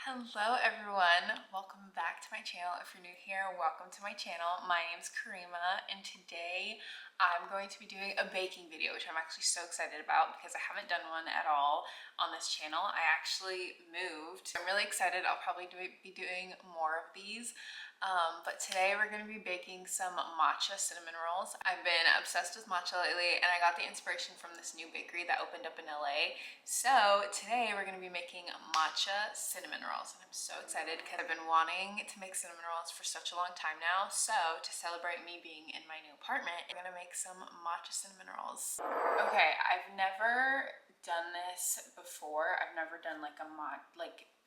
Hello everyone, welcome back to my channel. If you're new here, welcome to my channel. My name's Karima and today I'm going to be doing a baking video, which I'm actually so excited about because I haven't done one at all on this channel. I actually moved. I'm really excited. I'll probably be doing more of these. But today we're going to be baking some matcha cinnamon rolls. I've been obsessed with matcha lately and I got the inspiration from this new bakery that opened up in LA. So today we're going to be making matcha cinnamon rolls and I'm so excited because I've been wanting to make cinnamon rolls for such a long time now. So to celebrate me being in my new apartment, I'm going to make some matcha cinnamon rolls. Okay, I've never done this before. I've never done like a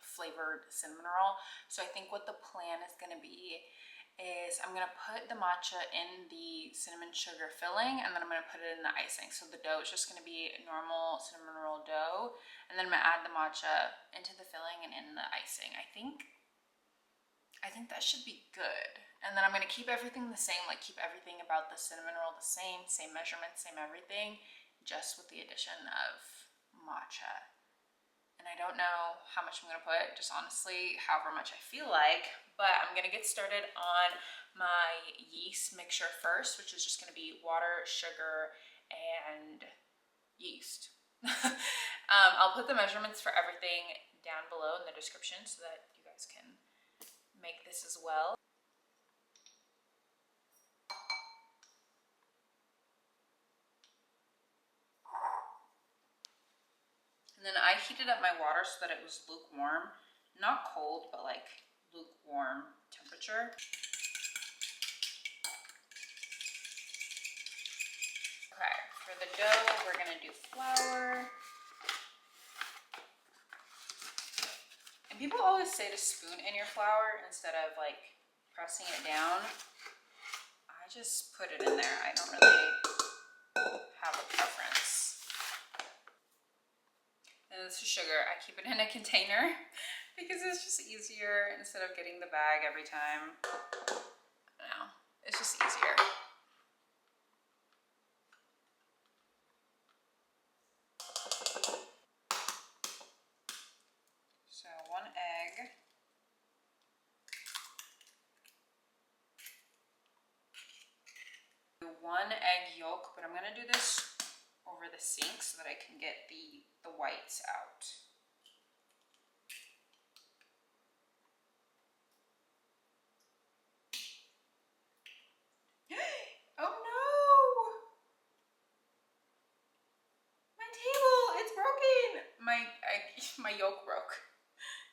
flavored cinnamon roll. So I think what the plan is going to be is I'm going to put the matcha in the cinnamon sugar filling and then I'm going to put it in the icing. So the dough is just going to be normal cinnamon roll dough and then I'm going to add the matcha into the filling and in the icing. I think that should be good. And then I'm going to keep everything the same, like keep everything about the cinnamon roll the same measurements, same everything, just with the addition of matcha. And I don't know how much I'm going to put, just honestly, however much I feel like. But I'm going to get started on my yeast mixture first, which is just going to be water, sugar, and yeast. I'll put the measurements for everything down below in the description so that you guys can make this as well. And then I heated up my water so that it was lukewarm, not cold, but like lukewarm temperature. Okay, for the dough, we're gonna do flour. And people always say to spoon in your flour instead of like pressing it down. I just put it in there. I don't really have a preference. And this is sugar. I keep it in a container because it's just easier instead of getting the bag every time. I don't know. It's just easier. So 1 egg. One egg yolk, but I'm gonna do this over the sink so that I can get the whites out. Oh no! My table, it's broken! My yolk broke.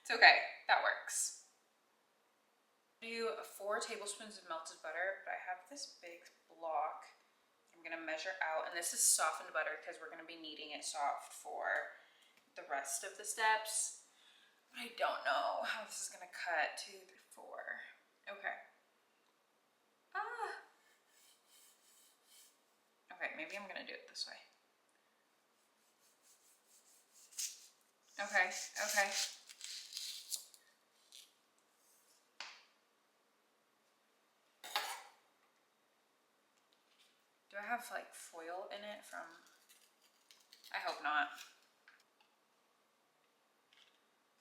It's okay, that works. Do 4 tablespoons of melted butter, but I have this big block. I'm gonna measure out, and this is softened butter because we're gonna be kneading it soft for the rest of the steps. But I don't know how this is gonna cut. 2, 3, 4. Okay. Okay, maybe I'm gonna do it this way. Okay, okay. Do I have like foil in it from, I hope not.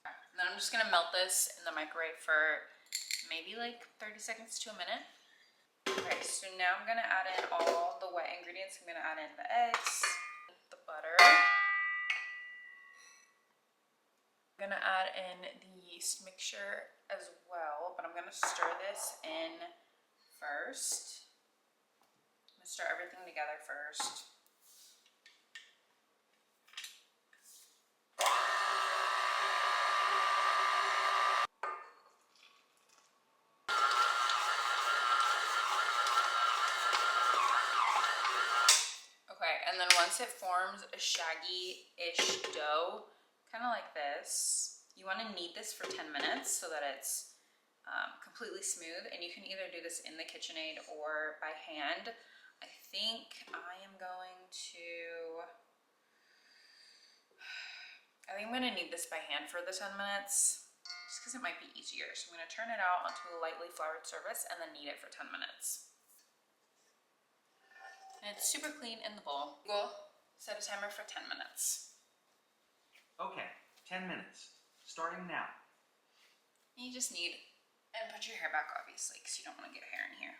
Okay. And then I'm just gonna melt this in the microwave for maybe like 30 seconds to a minute. Okay, so now I'm gonna add in all the wet ingredients. I'm gonna add in the eggs, the butter. I'm gonna add in the yeast mixture as well, but I'm gonna stir this in first. I'm gonna stir everything together first. Okay, and then once it forms a shaggy-ish dough, kind of like this, you want to knead this for 10 minutes so that it's completely smooth, and you can either do this in the KitchenAid or by hand. I think I'm gonna knead this by hand for the 10 minutes, just because it might be easier. So I'm gonna turn it out onto a lightly floured surface and then knead it for 10 minutes. And it's super clean in the bowl. Go set a timer for 10 minutes. Okay, 10 minutes, starting now. You just need, and put your hair back obviously because you don't want to get hair in here.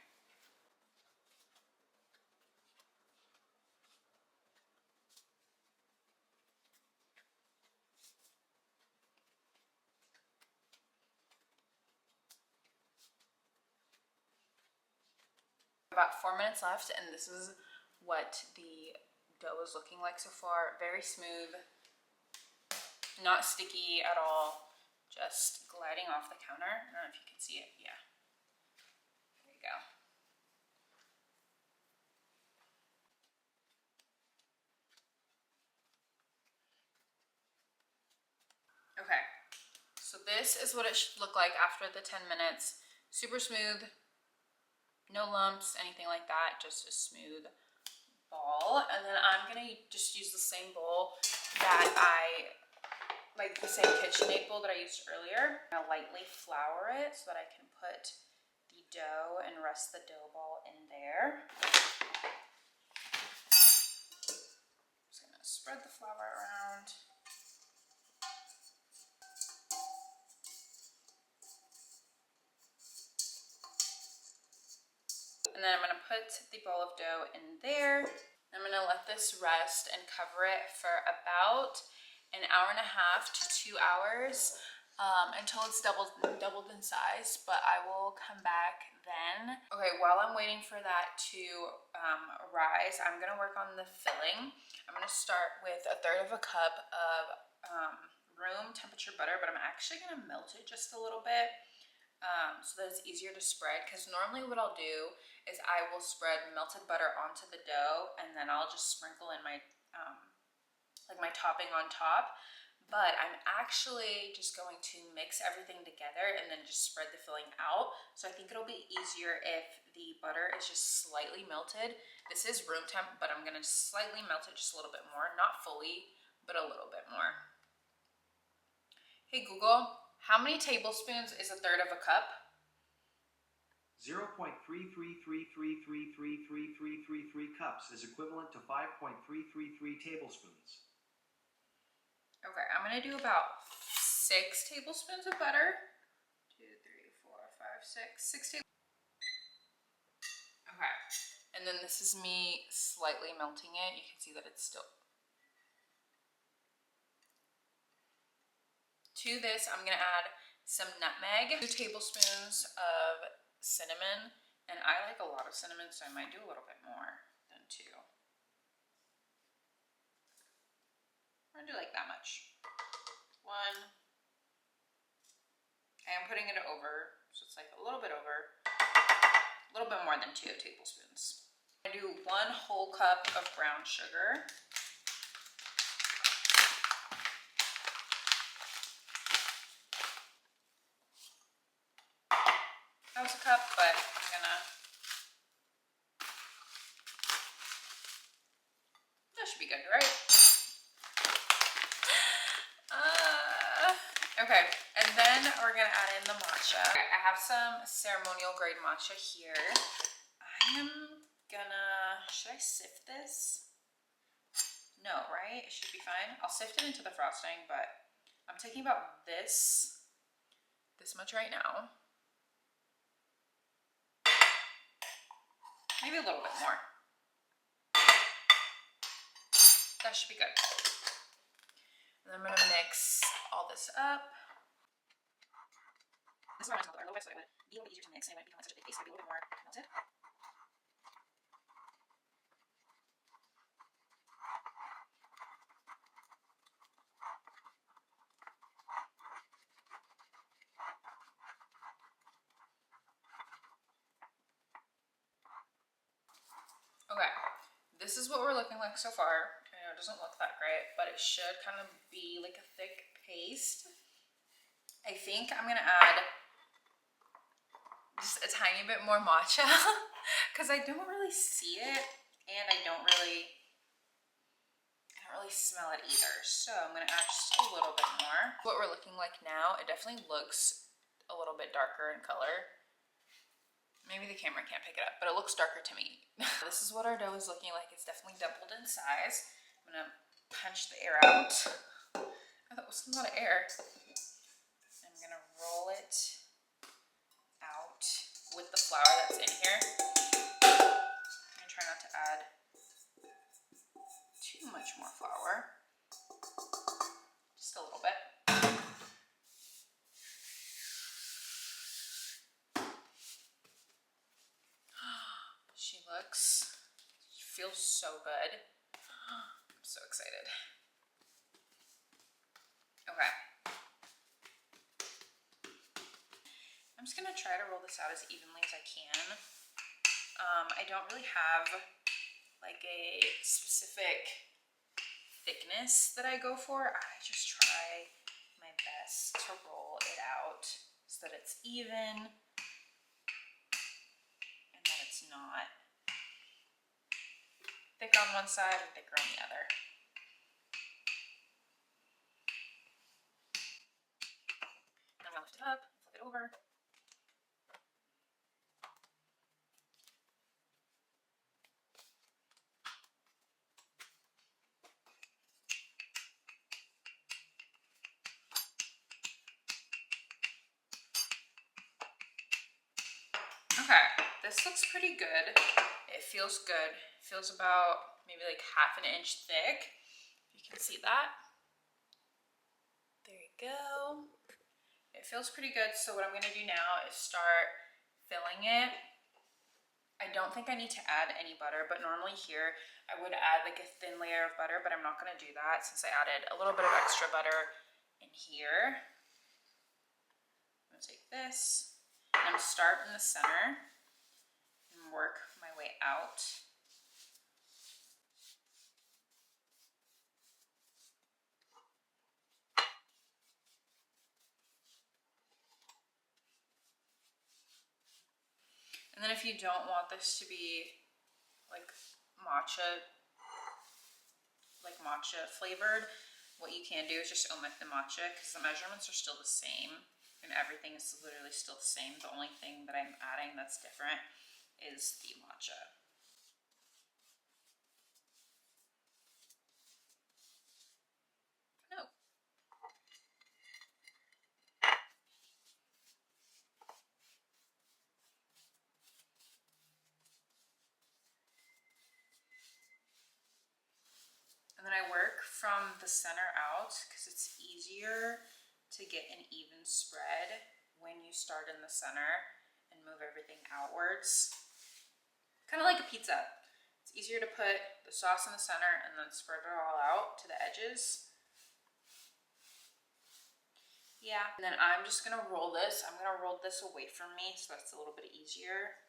About 4 minutes left, and this is what the dough is looking like so far. Very smooth, not sticky at all, just gliding off the counter. I don't know if you can see it. Yeah, there you go. Okay, so this is what it should look like after the 10 minutes. Super smooth, no lumps, anything like that, just a smooth ball. And then I'm gonna just use the same bowl that like the same KitchenAid bowl that I used earlier. I'm gonna lightly flour it so that I can put the dough and rest the dough ball in there. Just gonna spread the flour around. And then I'm gonna put the ball of dough in there. I'm gonna let this rest and cover it for about an hour and a half to 2 hours until it's doubled in size, but I will come back then. Okay, while I'm waiting for that to rise, I'm gonna work on the filling. I'm gonna start with 1/3 of a cup of room temperature butter, but I'm actually gonna melt it just a little bit so that it's easier to spread, because normally what I'll do is I will spread melted butter onto the dough and then I'll just sprinkle in my like my topping on top. But I'm actually just going to mix everything together and then just spread the filling out. So I think it'll be easier if the butter is just slightly melted. This is room temp, but I'm gonna slightly melt it just a little bit more, not fully, but a little bit more. Hey Google, how many tablespoons is 1/3 of a cup? 0.3333333333 cups is equivalent to 5.333 tablespoons. Okay, I'm gonna do about 6 tablespoons of butter. 2, 3, 4, 5, 6 tablespoons. Okay, and then this is me slightly melting it. You can see that it's still. To this, I'm gonna add some nutmeg, 2 tablespoons of cinnamon, and I like a lot of cinnamon, so I might do a little bit more than 2. I do like that much. 1. I am putting it over, so it's like a little bit over, a little bit more than 2 tablespoons. I do 1 whole cup of brown sugar. That was a cup, but I'm gonna, that should be good, right? Okay, and then we're gonna add in the matcha. Okay, I have some ceremonial grade matcha here. I am gonna, should I sift this? No, right? It should be fine. I'll sift it into the frosting, but I'm taking about this much right now. Maybe a little bit more. That should be good. And I'm gonna mix all this up. This is where I'm gonna melt it a little bit, so it would be a little bit easier to mix, and it wouldn't become like such a big paste. It'd be a little bit more melted. Okay, this is what we're looking like so far. I know it doesn't look that great, but it should kind of be like a thick paste. I think I'm gonna add just a tiny bit more matcha because I don't really see it and I don't really smell it either. So I'm gonna add just a little bit more. What we're looking like now, it definitely looks a little bit darker in color. Maybe the camera can't pick it up, but it looks darker to me. This is what our dough is looking like. It's definitely doubled in size. I'm gonna punch the air out. Oh, that was a lot of air. I'm gonna roll it flour that's in here. I'm gonna try not to add too much more flour. Just a little bit. She feels so good. I'm so excited. Okay. I'm just gonna try to roll this out as evenly as I can. I don't really have like a specific thickness that I go for. I just try my best to roll it out so that it's even and that it's not thick on one side and thicker on the other. And I'm gonna lift it up, flip it over. Okay, this looks pretty good. It feels good. It feels about maybe like half an inch thick. You can see that. There you go. It feels pretty good. So what I'm gonna do now is start filling it. I don't think I need to add any butter, but normally here I would add like a thin layer of butter, but I'm not gonna do that since I added a little bit of extra butter in here. I'm gonna take this. I'm going to start in the center and work my way out. And then if you don't want this to be like matcha flavored, what you can do is just omit the matcha because the measurements are still the same and everything is literally still the same. The only thing that I'm adding that's different is the matcha. No. And then I work from the center out because it's easier to get an even spread when you start in the center and move everything outwards. Kind of like a pizza. It's easier to put the sauce in the center and then spread it all out to the edges. Yeah, and then I'm just gonna roll this. I'm gonna roll this away from me so that's a little bit easier.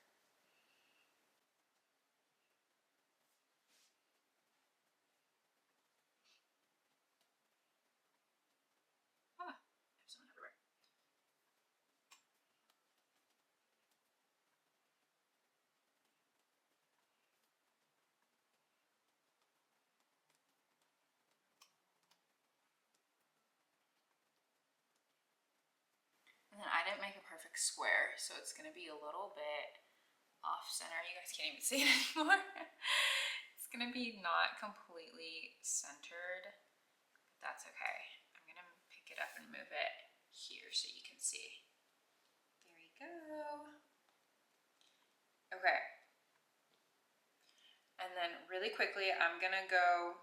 And then I didn't make a perfect square, so it's gonna be a little bit off center. You guys can't even see it anymore. It's gonna be not completely centered, but that's okay. I'm gonna pick it up and move it here so you can see. There we go. Okay. And then really quickly, I'm gonna go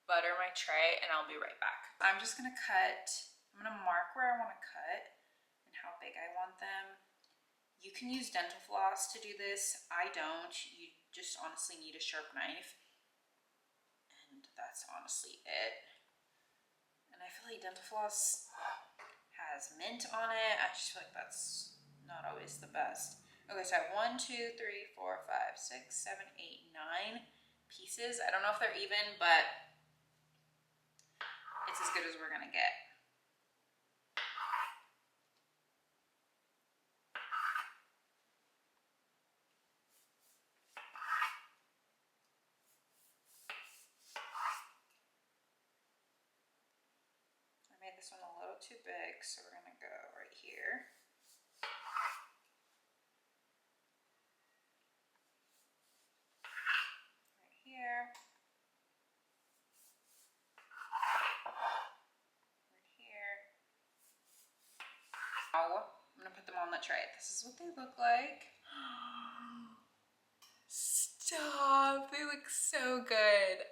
butter my tray and I'll be right back. I'm just gonna I'm gonna mark where I wanna cut and how big I want them. You can use dental floss to do this. I don't. You just honestly need a sharp knife. And that's honestly it. And I feel like dental floss has mint on it. I just feel like that's not always the best. Okay, so I have 1, 2, 3, 4, 5, 6, 7, 8, 9 pieces. I don't know if they're even, but it's as good as we're gonna get. I made this one a little too big, so we're gonna go right here. Right here. Right here. Now I'm gonna put them on the tray at the this is what they look like. Stop, they look so good.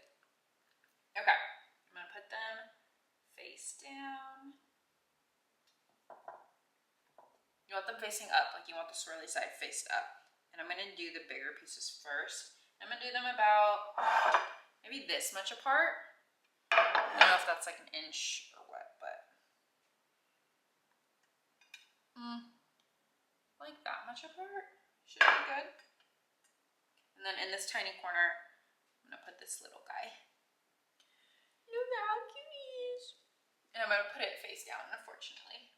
Okay, I'm gonna put them face down. You want them facing up, like you want the swirly side faced up. And I'm gonna do the bigger pieces first. I'm gonna do them about maybe this much apart. I don't know if that's like an inch or what, but like that much apart should be good. And then in this tiny corner, I'm gonna put this little guy. Look how cute he is. And I'm gonna put it face down, unfortunately.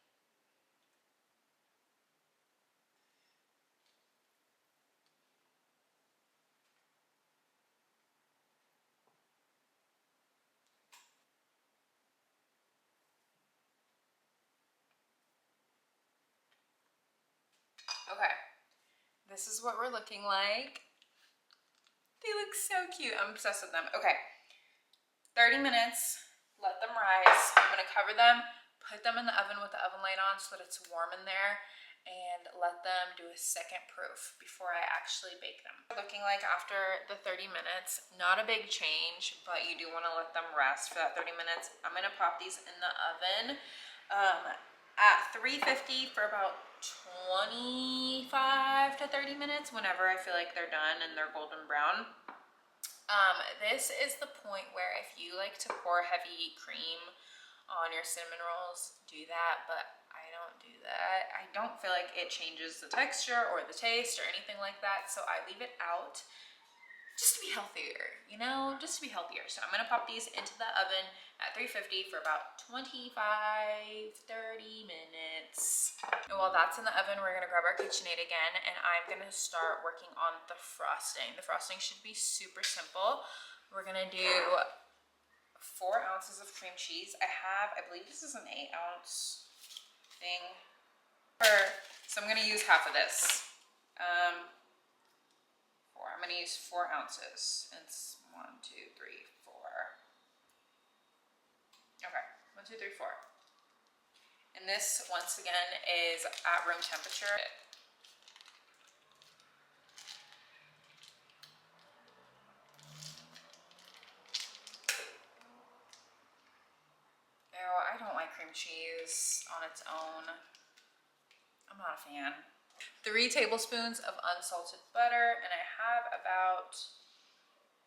Okay, this is what we're looking like. They look so cute. I'm obsessed with them. Okay, 30 minutes, let them rise. I'm gonna cover them, put them in the oven with the oven light on so that it's warm in there, and let them do a second proof before I actually bake them. Looking like after the 30 minutes, not a big change, but you do wanna let them rest for that 30 minutes. I'm gonna pop these in the oven at 350 for about 25 to 30 minutes whenever I feel like they're done and they're golden brown. This is the point where if you like to pour heavy cream on your cinnamon rolls, do that, but I don't do that. I don't feel like it changes the texture or the taste or anything like that, so I leave it out just to be healthier, you know, just to be healthier. So I'm gonna pop these into the oven at 350 for about 25, 30 minutes. And while that's in the oven, we're gonna grab our KitchenAid again, and I'm gonna start working on the frosting. The frosting should be super simple. We're gonna do 4 ounces of cream cheese. I believe this is an 8-ounce thing. So I'm gonna use half of this. I'm gonna use 4 ounces. It's 1, 2, 3, 4. Okay, 1, 2, 3, 4. And this, once again, is at room temperature. Ew, I don't like cream cheese on its own. I'm not a fan. 3 tablespoons of unsalted butter, and I have about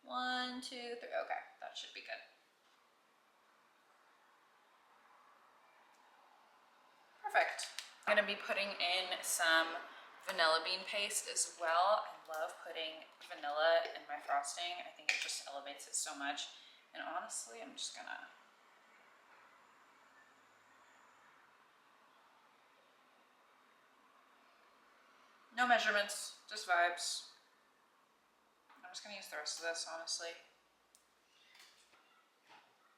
1, 2, 3. Okay, that should be good. Perfect. I'm gonna be putting in some vanilla bean paste as well. I love putting vanilla in my frosting. I think it just elevates it so much. And honestly, I'm just gonna no measurements, just vibes. I'm just gonna use the rest of this, honestly.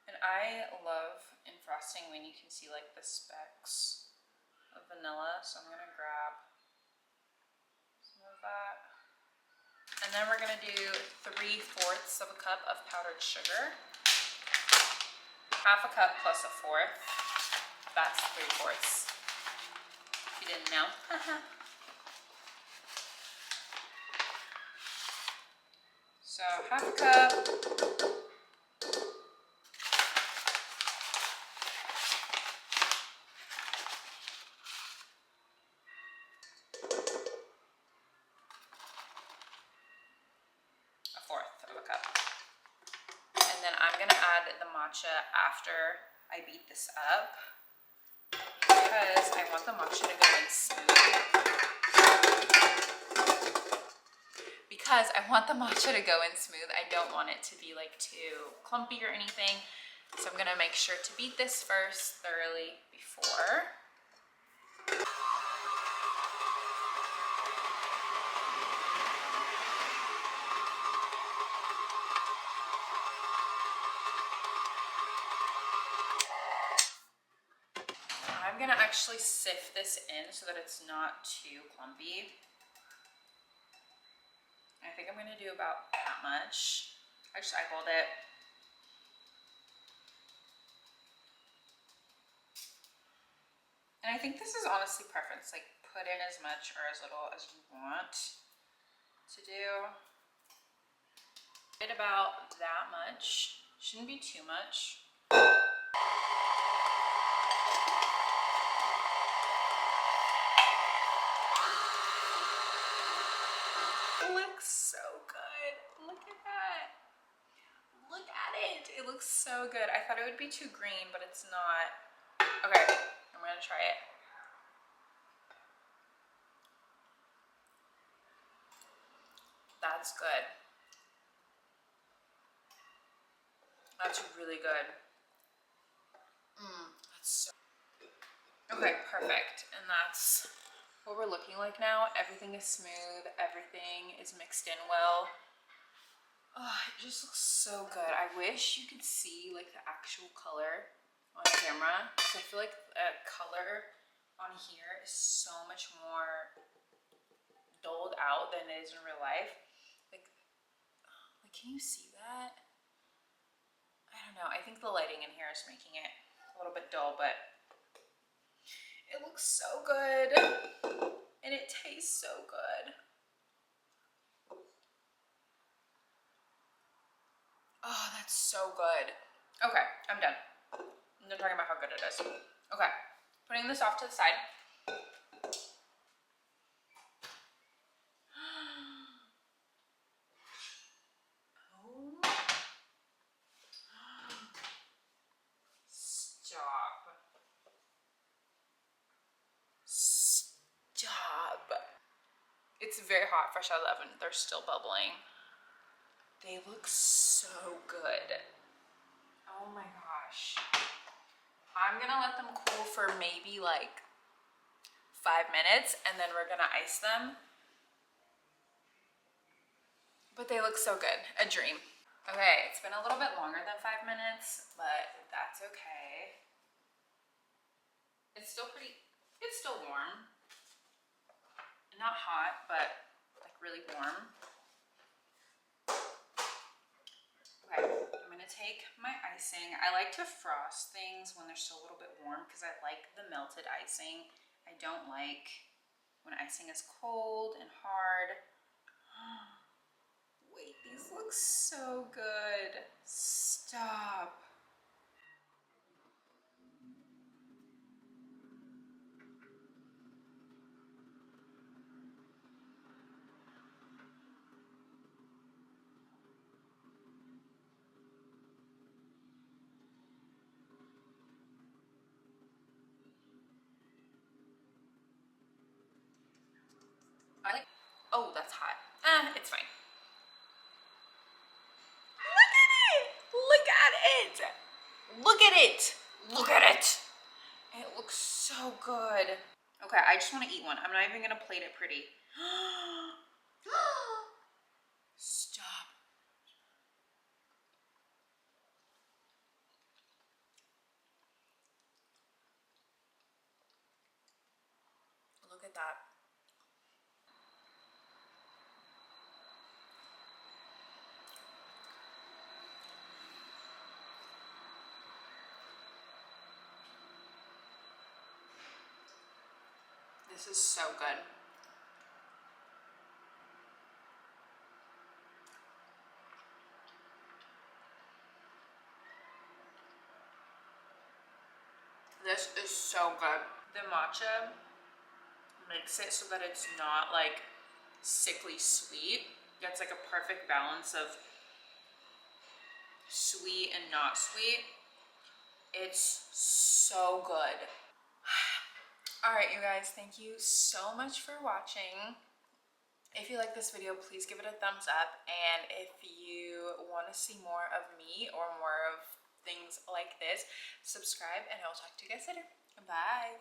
And I love in frosting when you can see like the specks of vanilla, so I'm gonna grab some of that. And then we're gonna do 3/4 of a cup of powdered sugar. Half a cup plus a fourth, that's 3/4. If you didn't know. So half a cup. A fourth of a cup. And then I'm gonna add the matcha after I beat this up because I want the matcha to go in smooth. I don't want it to be like too clumpy or anything. So I'm gonna make sure to beat this first thoroughly before. I'm gonna actually sift this in so that it's not too clumpy. I think I'm gonna do about that much. I just eyeballed it. And I think this is honestly preference, like put in as much or as little as you want to do. It about that much, shouldn't be too much. It looks so good. Look at that. Look at it. It looks so good. I thought it would be too green, but it's not. Okay, I'm gonna try it. That's good. That's really good. That's so. Okay, perfect. And that's what we're looking like now. Everything is smooth. Everything is mixed in well. Oh, it just looks so good. I wish you could see like the actual color on camera, because I feel like the color on here is so much more doled out than it is in real life. Like can you see that? I don't know. I think the lighting in here is making it a little bit dull, but it looks so good and it tastes so good. Oh, that's so good. Okay, I'm done. I'm done talking about how good it is. Okay, putting this off to the side. Oh. Stop. Stop. It's very hot, fresh out of the oven. They're still bubbling. They look so good. Oh my gosh. I'm gonna let them cool for maybe like 5 minutes and then we're gonna ice them. But they look so good, a dream. Okay, it's been a little bit longer than 5 minutes, but that's okay. It's still warm. Not hot, but like really warm. Okay, I'm gonna take my icing. I like to frost things when they're still a little bit warm because I like the melted icing. I don't like when icing is cold and hard. Wait, these look so good. Stop. Oh, that's hot. It's fine. Look at it! Look at it! Look at it! Look at it! It looks so good. Okay, I just want to eat one. I'm not even gonna plate it pretty. Stop. Look at that. This is so good. This is so good. The matcha makes it so that it's not like sickly sweet. It's like a perfect balance of sweet and not sweet. It's so good. All right, you guys, thank you so much for watching. If you like this video, please give it a thumbs up. And if you want to see more of me or more of things like this, subscribe and I'll talk to you guys later. Bye.